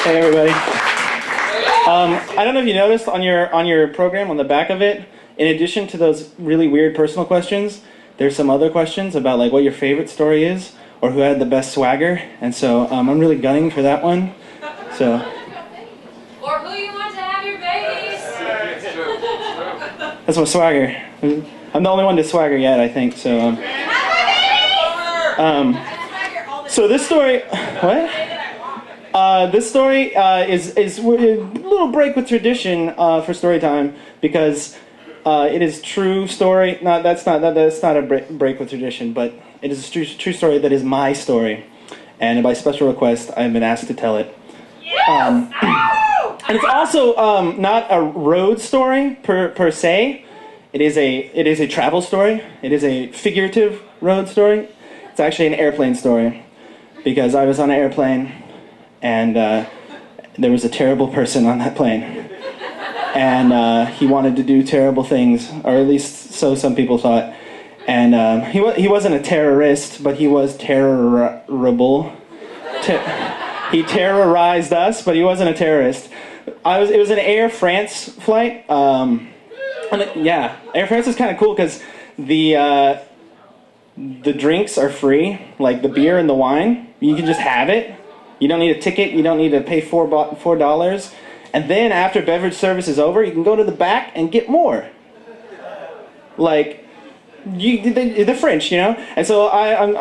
Hey everybody. I don't know if you noticed on your program, on the back of it, in addition to those really weird personal questions, there's some other questions about like what your favorite story is or who had the best swagger, and so I'm really gunning for that one. So. Or who you want to have your babies. That's my swagger. I'm the only one to swagger yet, I think. So. So this story, what? This story is a little break with tradition for Storytime because it is true story. That's not a break with tradition, but it is a true story that is my story, and by special request, I've been asked to tell it. And it's also not a road story per se. It is a travel story. It is a figurative road story. It's actually an airplane story because I was on an airplane. And there was a terrible person on that plane. And he wanted to do terrible things, or at least so some people thought. And he wasn't a terrorist, but he was terrible. He terrorized us, but he wasn't a terrorist. It was an Air France flight. Yeah, Air France is kind of cool because the drinks are free, like the beer and the wine. You can just have it. You don't need a ticket, you don't need to pay $4. And then after beverage service is over, you can go to the back and get more. Like, they're French, you know? And so I'm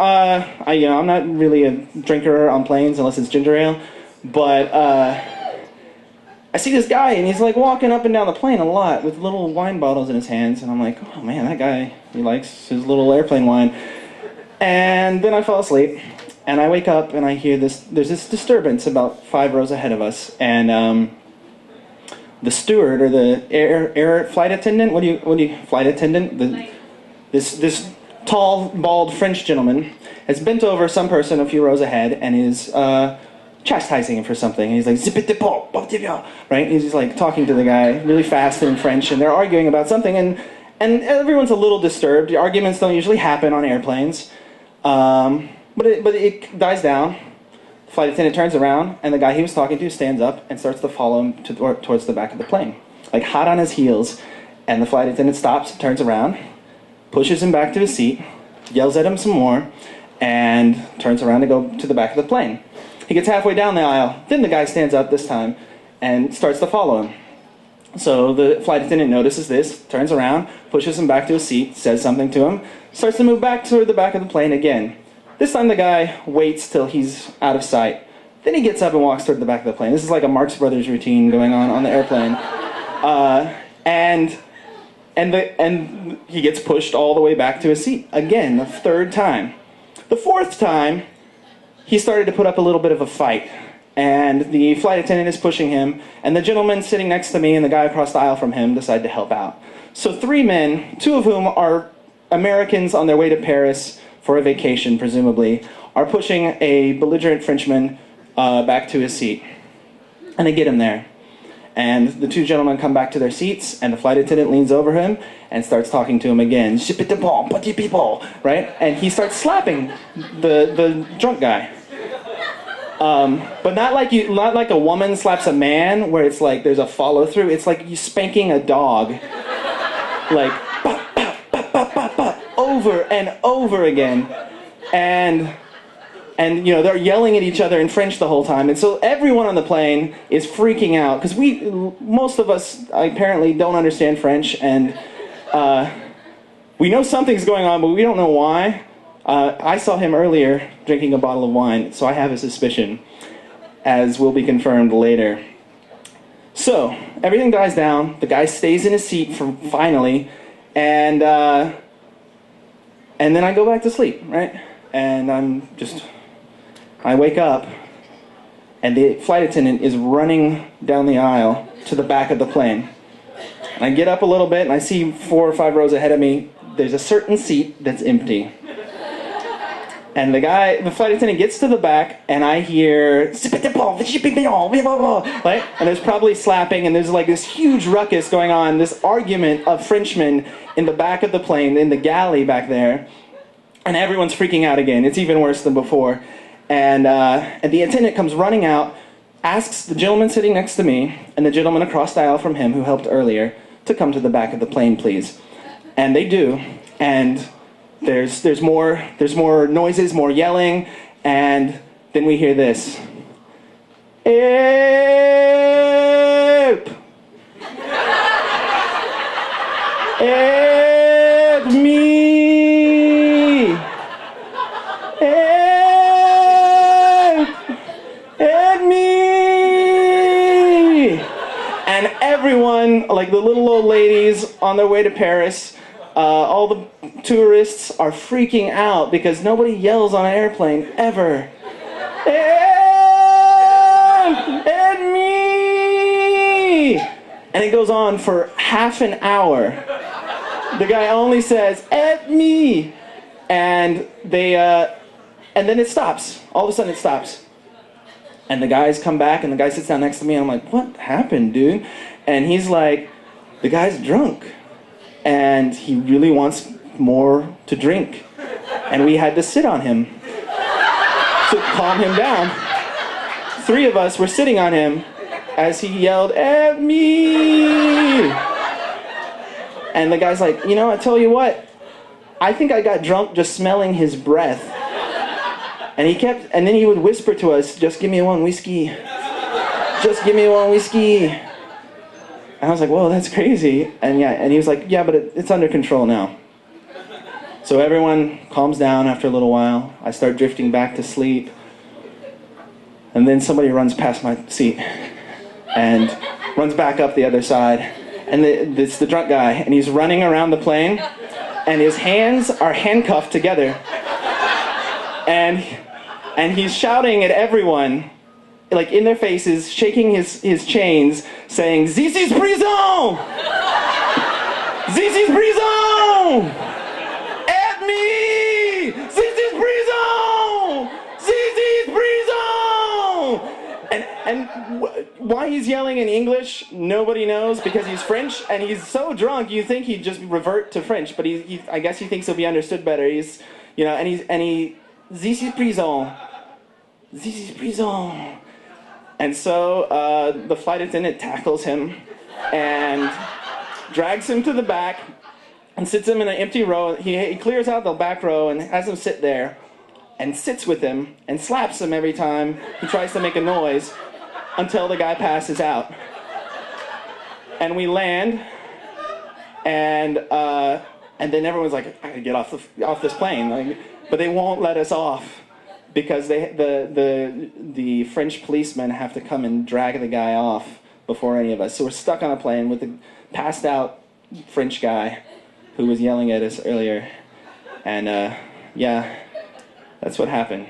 not really a drinker on planes unless it's ginger ale. But I see this guy and he's like walking up and down the plane a lot with little wine bottles in his hands. And I'm like, oh man, that guy, he likes his little airplane wine. And then I fall asleep. And I wake up and I hear there's this disturbance about 5 rows ahead of us, and the steward or the air flight attendant, flight attendant, this tall, bald French gentleman has bent over some person a few rows ahead and is chastising him for something. And he's like, right? He's just like talking to the guy really fast in French, and they're arguing about something, and everyone's a little disturbed. The arguments don't usually happen on airplanes. But it dies down. The flight attendant turns around, and the guy he was talking to stands up and starts to follow him towards the back of the plane, like hot on his heels. And the flight attendant stops, turns around, pushes him back to his seat, yells at him some more, and turns around to go to the back of the plane. He gets halfway down the aisle. Then the guy stands up this time and starts to follow him. So the flight attendant notices this, turns around, pushes him back to his seat, says something to him, starts to move back toward the back of the plane again. This time the guy waits till he's out of sight. Then he gets up and walks toward the back of the plane. This is like a Marx Brothers routine going on the airplane. And he gets pushed all the way back to his seat. Again, the 3rd time. The 4th time, he started to put up a little bit of a fight. And the flight attendant is pushing him, and the gentleman sitting next to me and the guy across the aisle from him decide to help out. So 3 men, 2 of whom are Americans on their way to Paris, for a vacation, presumably, are pushing a belligerent Frenchman back to his seat. And they get him there. And the 2 gentlemen come back to their seats, and the flight attendant leans over him and starts talking to him again. Right? And he starts slapping the drunk guy. But not like a woman slaps a man, where it's like there's a follow-through. It's like you spanking a dog. Like, over and over again, and you know, they're yelling at each other in French the whole time, and so everyone on the plane is freaking out because most of us apparently don't understand French, and we know something's going on, but we don't know why. I saw him earlier drinking a bottle of wine, so I have a suspicion, as will be confirmed later. So everything dies down. The guy stays in his seat finally, and then I go back to sleep, right? And I wake up, and the flight attendant is running down the aisle to the back of the plane. And I get up a little bit, and I see 4 or 5 rows ahead of me, there's a certain seat that's empty. And the flight attendant gets to the back, and I hear, right? And there's probably slapping, and there's like this huge ruckus going on, this argument of Frenchmen in the back of the plane, in the galley back there. And everyone's freaking out again. It's even worse than before. And the attendant comes running out, asks the gentleman sitting next to me and the gentleman across the aisle from him who helped earlier to come to the back of the plane, please. And they do, and there's more noises, more yelling, and then we hear this. Help! Help me! Help! Help me! And everyone, like the little old ladies on their way to Paris, all the tourists are freaking out because nobody yells on an airplane ever. Help! Help me! And it goes on for half an hour. The guy only says, "Help me!" And and then it stops. All of a sudden it stops. And the guys come back, and the guy sits down next to me, and I'm like, "What happened, dude?" And he's like, "The guy's drunk, and he really wants more to drink. And we had to sit on him to calm him down." 3 of us were sitting on him as he yelled, "Help me!" And the guy's like, "You know, I tell you what, I think I got drunk just smelling his breath." And then he would whisper to us, "Just give me one whiskey. Just give me one whiskey." And I was like, "Whoa, that's crazy." And he was like, "Yeah, but it's under control now." So everyone calms down after a little while. I start drifting back to sleep. And then somebody runs past my seat and runs back up the other side. And it's the drunk guy, and he's running around the plane, and his hands are handcuffed together. And he's shouting at everyone, like in their faces, shaking his chains, saying, "Zees Preezon! Zees Preezon! Help me! Zees Preezon! Zees Preezon!" And why he's yelling in English, nobody knows, because he's French, and he's so drunk, you think he'd just revert to French, but I guess he thinks he'll be understood better. He's, Zees Preezon. Zees Preezon. And so the flight attendant tackles him and drags him to the back and sits him in an empty row. He clears out the back row and has him sit there and sits with him and slaps him every time he tries to make a noise until the guy passes out. And we land, and then everyone's like, "I gotta get off this plane," but they won't let us off because the French policemen have to come and drag the guy off before any of us. So we're stuck on a plane with the passed out French guy who was yelling at us earlier, and that's what happened.